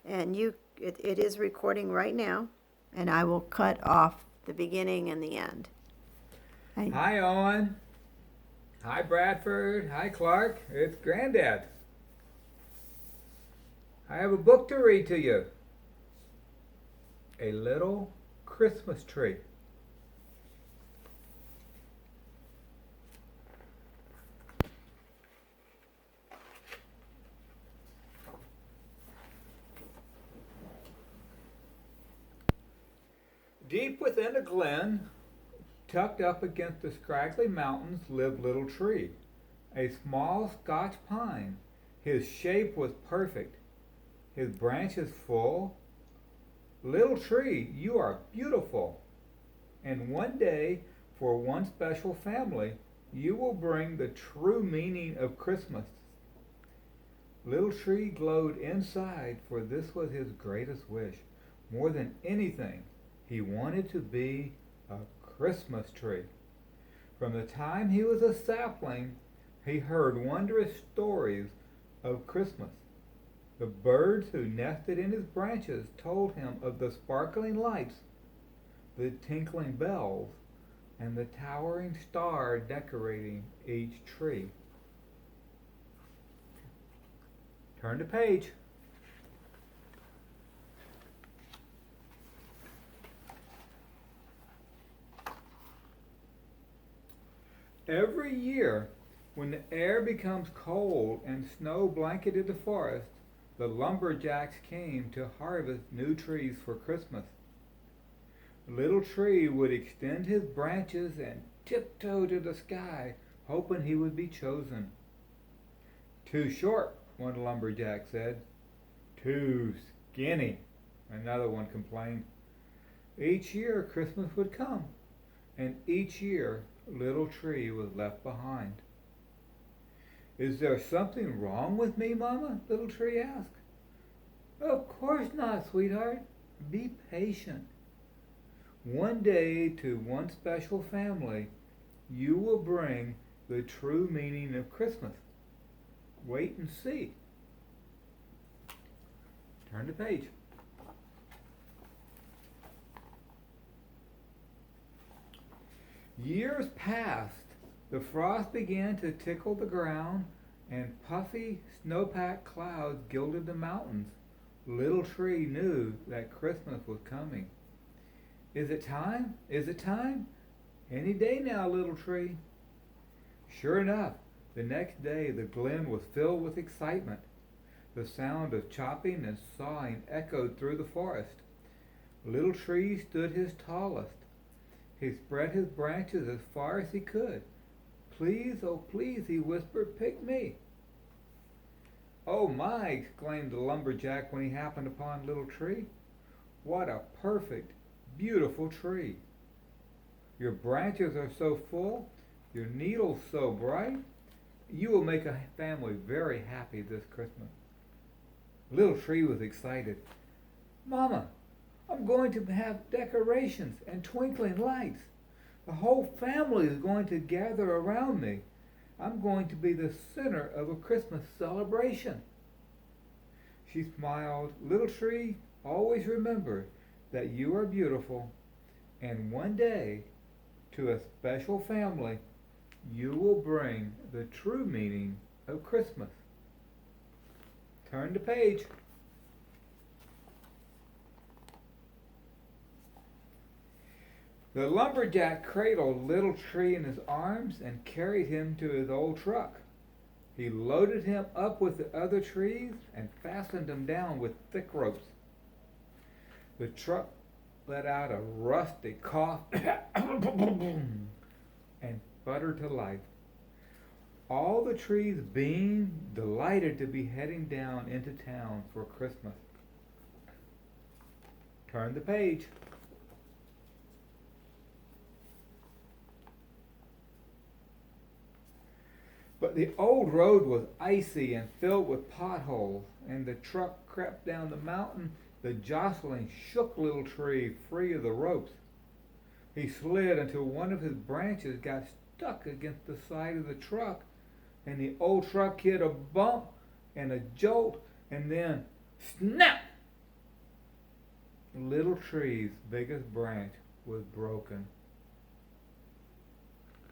And it is recording right now, and I will cut off the beginning and the end. Hi, Owen. Hi, Bradford. Hi, Clark. It's Granddad. I have a book to read to you. A Little Christmas Tree. Deep within a glen, tucked up against the scraggly mountains, lived Little Tree, a small Scotch pine. His shape was perfect, his branches full. Little Tree, you are beautiful, and one day, for one special family, you will bring the true meaning of Christmas. Little Tree glowed inside, for this was his greatest wish. More than anything, he wanted to be a Christmas tree. From the time he was a sapling, he heard wondrous stories of Christmas. The birds who nested in his branches told him of the sparkling lights, the tinkling bells, and the towering star decorating each tree. Turn the page. Every year, when the air becomes cold and snow blanketed the forest, the lumberjacks came to harvest new trees for Christmas. Little Tree would extend his branches and tiptoe to the sky, hoping he would be chosen. Too short, one lumberjack said. Too skinny, another one complained. Each year Christmas would come, and each year Little Tree was left behind. Is there something wrong with me, Mama? Little Tree asked. Of course not, sweetheart. Be patient. One day, to one special family, you will bring the true meaning of Christmas. Wait and see. Turn the page. Years passed. The frost began to tickle the ground, and puffy, snow-packed clouds gilded the mountains. Little Tree knew that Christmas was coming. Is it time? Is it time? Any day now, Little Tree. Sure enough, the next day the glen was filled with excitement. The sound of chopping and sawing echoed through the forest. Little Tree stood his tallest. He spread his branches as far as he could. Please, oh please, he whispered, pick me. Oh my, exclaimed the lumberjack when he happened upon Little Tree. What a perfect, beautiful tree. Your branches are so full, your needles so bright. You will make a family very happy this Christmas. Little Tree was excited. Mama, I'm going to have decorations and twinkling lights. The whole family is going to gather around me. I'm going to be the center of a Christmas celebration. She smiled. Little Tree, always remember that you are beautiful, and one day, to a special family, you will bring the true meaning of Christmas. Turn the page. The lumberjack cradled Little Tree in his arms and carried him to his old truck. He loaded him up with the other trees and fastened him down with thick ropes. The truck let out a rusty cough and sputtered to life. All the trees beamed, delighted to be heading down into town for Christmas. Turn the page. But the old road was icy and filled with potholes, and the truck crept down the mountain. The jostling shook Little Tree free of the ropes. He slid until one of his branches got stuck against the side of the truck, and the old truck hit a bump and a jolt, and then snap! little tree's biggest branch was broken.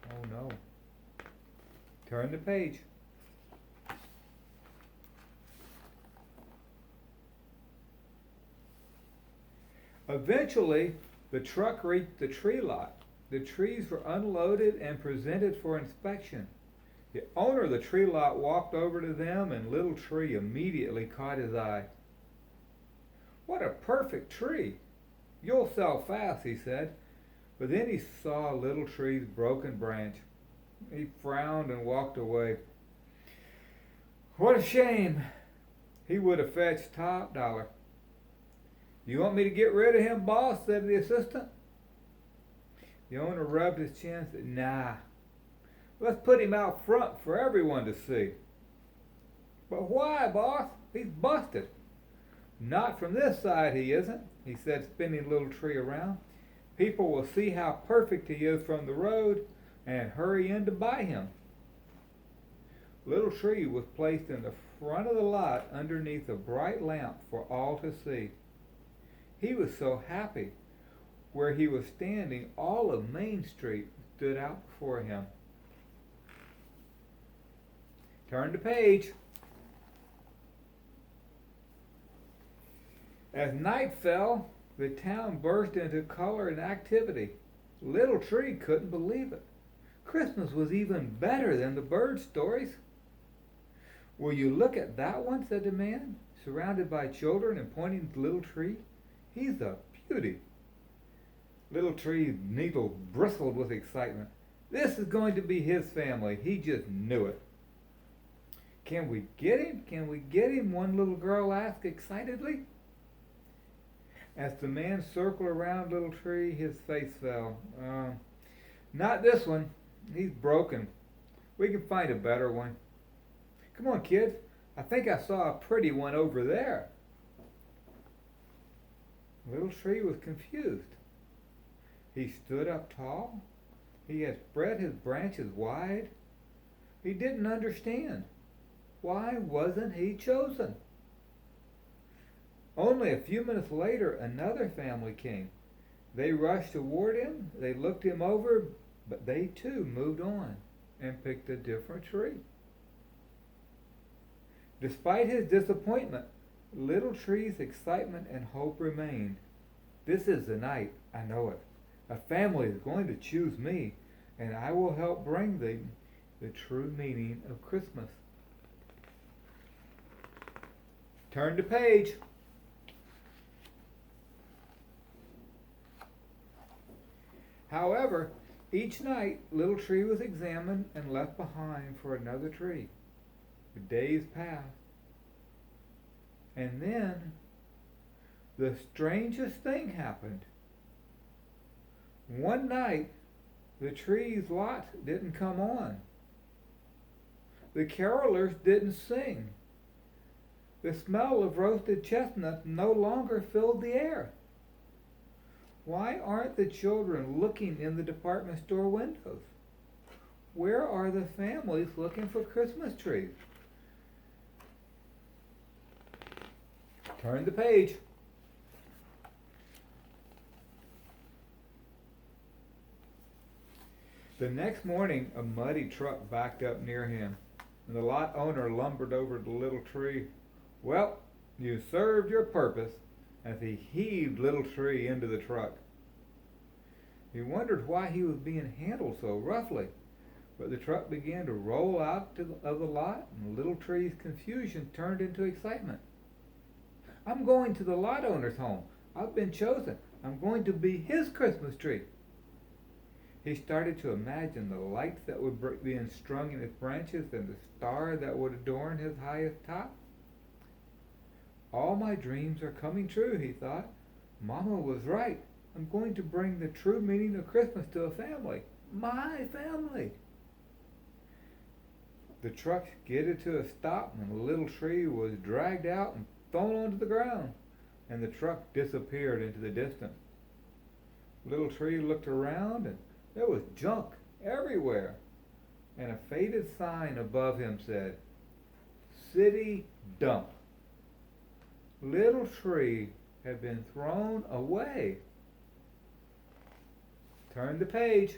Oh no. Turn the page. Eventually, the truck reached the tree lot. The trees were unloaded and presented for inspection. The owner of the tree lot walked over to them, and Little Tree immediately caught his eye. "What a perfect tree! You'll sell fast," he said. But then he saw Little Tree's broken branch. He frowned and walked away. "What a shame! He would have fetched top dollar." "You want me to get rid of him, boss?" said the assistant. The owner rubbed his chin and said, "Nah, let's put him out front for everyone to see." "But why, boss? He's busted." "Not from this side he isn't," he said, spinning Little Tree around. "People will see how perfect he is from the road and hurry in to buy him." Little Tree was placed in the front of the lot underneath a bright lamp for all to see. He was so happy. Where he was standing, all of Main Street stood out before him. Turn the page. As night fell, the town burst into color and activity. Little Tree couldn't believe it. Christmas was even better than the bird stories. "Will you look at that one?" said the man, surrounded by children and pointing to Little Tree. "He's a beauty." Little Tree's needle bristled with excitement. This is going to be his family. He just knew it. "Can we get him? Can we get him?" one little girl asked excitedly. As the man circled around Little Tree, his face fell. Not this one. He's broken. We can find a better one." "Come on, kids. I think I saw a pretty one over there." Little Tree was confused. He stood up tall. He had spread his branches wide. He didn't understand. Why wasn't he chosen? Only a few minutes later, another family came. They rushed toward him. They looked him over, but they too moved on and picked a different tree. Despite his disappointment, Little Tree's excitement and hope remained. "This is the night, I know it. A family is going to choose me, and I will help bring them the true meaning of Christmas." Turn the page. However, each night, Little Tree was examined and left behind for another tree. The days passed. And then, the strangest thing happened. One night, the tree's lot didn't come on. The carolers didn't sing. The smell of roasted chestnuts no longer filled the air. Why aren't the children looking in the department store windows? Where are the families looking for Christmas trees? Turn the page. The next morning, a muddy truck backed up near him, and the lot owner lumbered over the Little Tree. "Well, you served your purpose," as he heaved Little Tree into the truck. He wondered why he was being handled so roughly, but the truck began to roll out of the lot, and Little Tree's confusion turned into excitement. "I'm going to the lot owner's home. I've been chosen. I'm going to be his Christmas tree." He started to imagine the lights that would be strung in his branches and the star that would adorn his highest top. "All my dreams are coming true," he thought. "Mama was right. I'm going to bring the true meaning of Christmas to a family. My family." The truck skidded to a stop, and the Little Tree was dragged out and thrown onto the ground, and the truck disappeared into the distance. Little Tree looked around, and there was junk everywhere, and a faded sign above him said, "City Dump." Little Tree had been thrown away. Turn the page.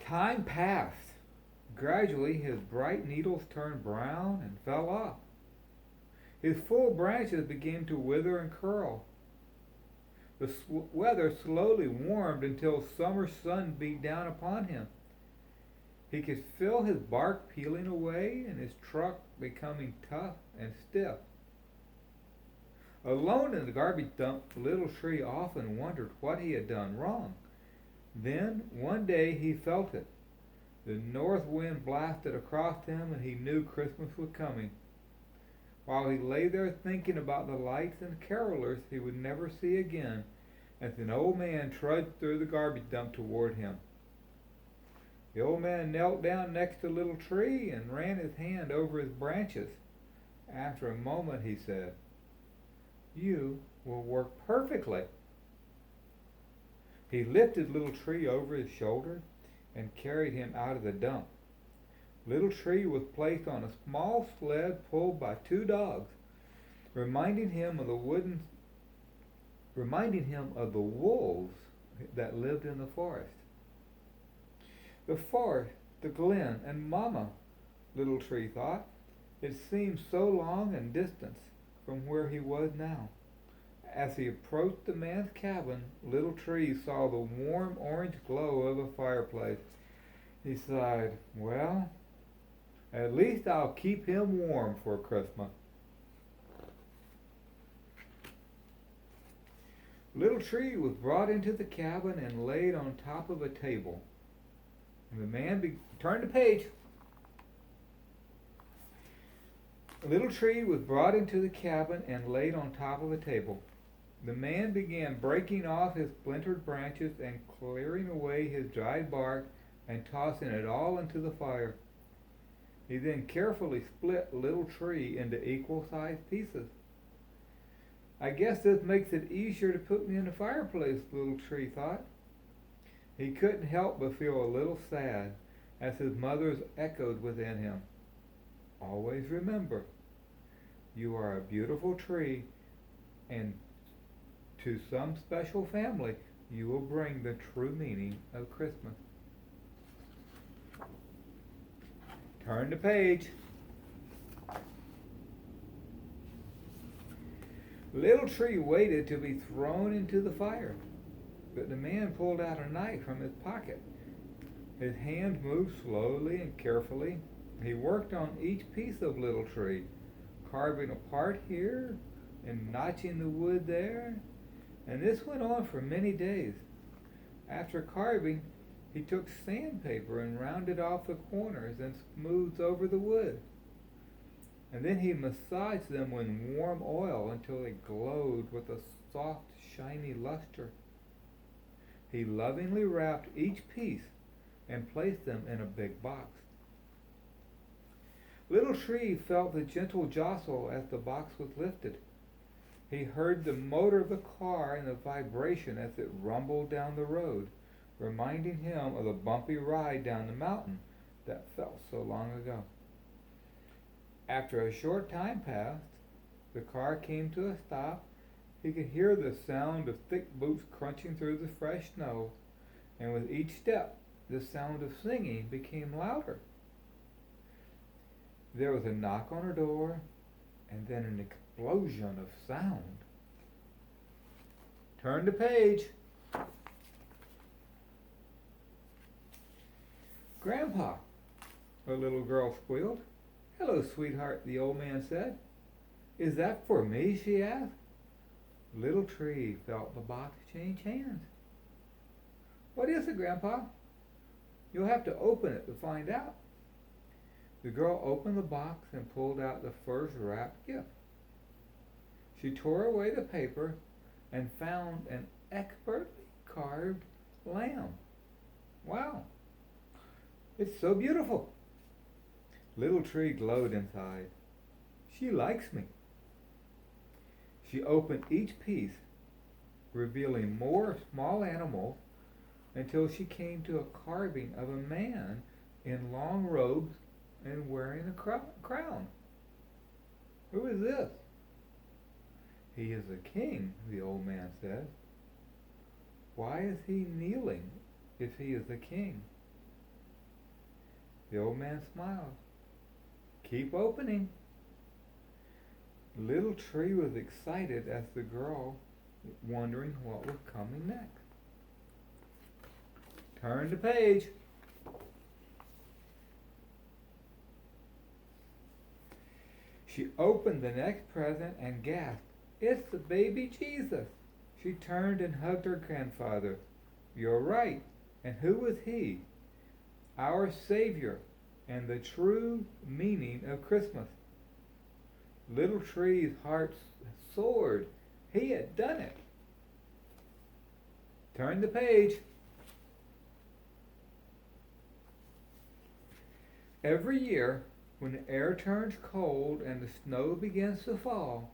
Time passed. Gradually, his bright needles turned brown and fell off. His full branches began to wither and curl. The weather slowly warmed until summer sun beat down upon him. He could feel his bark peeling away and his trunk becoming tough and stiff. Alone in the garbage dump, the little tree often wondered what he had done wrong. Then, one day, he felt it. The north wind blasted across him, and he knew Christmas was coming. While he lay there thinking about the lights and carolers he would never see again, as an old man trudged through the garbage dump toward him. The old man knelt down next to the little tree and ran his hand over his branches. After a moment he said, "You will work perfectly." He lifted Little Tree over his shoulder and carried him out of the dump. Little Tree was placed on a small sled pulled by two dogs, reminding him of the wolves that lived in the forest. The forest, the glen, and Mama, Little Tree thought. It seemed so long and distant from where he was now. As he approached the man's cabin, Little Tree saw the warm orange glow of a fireplace. He sighed, "Well, at least I'll keep him warm for Christmas." Little Tree was brought into the cabin and laid on top of a table. And the man turned the page. Little Tree was brought into the cabin and laid on top of a table. The man began breaking off his splintered branches and clearing away his dried bark and tossing it all into the fire. He then carefully split Little Tree into equal-sized pieces. "I guess this makes it easier to put me in the fireplace," Little Tree thought. He couldn't help but feel a little sad as his mother's echoed within him. "Always remember, you are a beautiful tree, and to some special family you will bring the true meaning of Christmas." Turn the page. Little Tree waited to be thrown into the fire, but the man pulled out a knife from his pocket. His hand moved slowly and carefully. He worked on each piece of Little Tree, carving a part here and notching the wood there, and this went on for many days. After carving, he took sandpaper and rounded off the corners and smoothed over the wood. And then he massaged them with warm oil until they glowed with a soft, shiny luster. He lovingly wrapped each piece and placed them in a big box. Little Tree felt the gentle jostle as the box was lifted. He heard the motor of the car and the vibration as it rumbled down the road, reminding him of the bumpy ride down the mountain that felt so long ago. After a short time passed, the car came to a stop. He could hear the sound of thick boots crunching through the fresh snow, and with each step, the sound of singing became louder. There was a knock on her door, and then an explosion of sound. Turn the page. "Grandpa," a little girl squealed. "Hello, sweetheart," the old man said. "Is that for me?" she asked. Little Tree felt the box change hands. "What is it, Grandpa?" "You'll have to open it to find out." The girl opened the box and pulled out the first wrapped gift. She tore away the paper and found an expertly carved lamb. "Wow, it's so beautiful." Little Tree glowed inside. She likes me. She opened each piece, revealing more small animals until she came to a carving of a man in long robes and wearing a crown. Who is this? He is a king, the old man said. Why is he kneeling if he is a king? The old man smiled. Keep opening. Little Tree was excited as the girl, wondering what was coming next. Turn the page. She opened the next present and gasped, "It's the baby Jesus!" She turned and hugged her grandfather. "You're right. And who was he?" "Our Savior and the true meaning of Christmas." Little Tree's heart soared. He had done it. Turn the page. Every year, when the air turns cold and the snow begins to fall,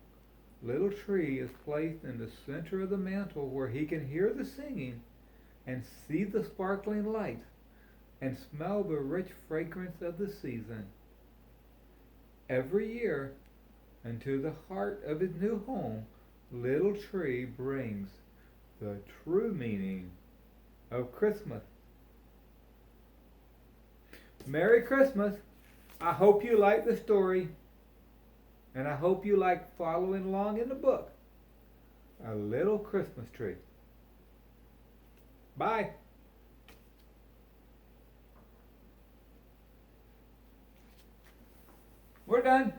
Little Tree is placed in the center of the mantle where he can hear the singing and see the sparkling lights and smell the rich fragrance of the season. Every year, into the heart of his new home, Little Tree brings the true meaning of Christmas. Merry Christmas! I hope you like the story, and I hope you like following along in the book, A Little Christmas Tree. Bye! We're done.